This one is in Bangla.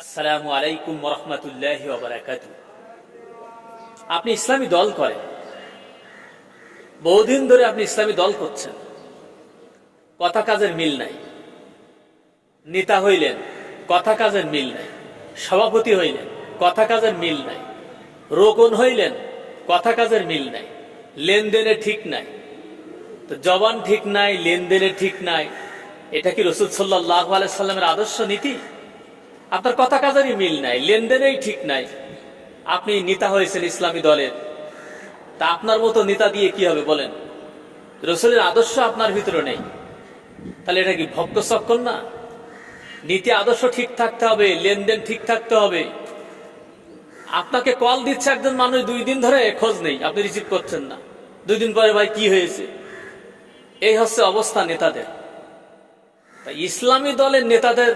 আসসালামু আলাইকুম ওয়া রাহমাতুল্লাহি ওয়া বারাকাতুহু। আপনি ইসলামী দল করেন, বহুদিন ধরে আপনি ইসলামী দল করছেন, কথা কাজের মিল নাই। নেতা হইলেন, কথা কাজের মিল নাই। সভাপতি হইলেন, কথা কাজের মিল নাই। রোকন হইলেন, কথা কাজের মিল নাই। লেনদেনে ঠিক নাই, তো জবান ঠিক নাই, লেনদেনে ঠিক নাই। এটা কি রাসূল সাল্লাল্লাহু আলাইহি সাল্লামের আদর্শ নীতি? আপনার কথা কাজেরই মিল নাই, লেনদেনেই ঠিক নাই। আপনি নেতা হয়েছেন ইসলামী দলের, তা আপনার মতো নেতা দিয়ে কি হবে বলেন? রাসূলের আদর্শ আপনার ভিতরে নেই, তাহলে এটা কি ভক্ত চক্কর না? নীতি আদর্শ ঠিক থাকতে হবে, লেনদেন ঠিক থাকতে হবে। আপনাকে কল দিচ্ছে একজন মানুষ, 2 দিন ধরে খোঁজ নেই, আপনি রিসিভ করছেন না। 2 দিন পরে ভাই কি হয়েছে? এই হচ্ছে অবস্থা নেতাদের। ইসলামী দলের নেতাদের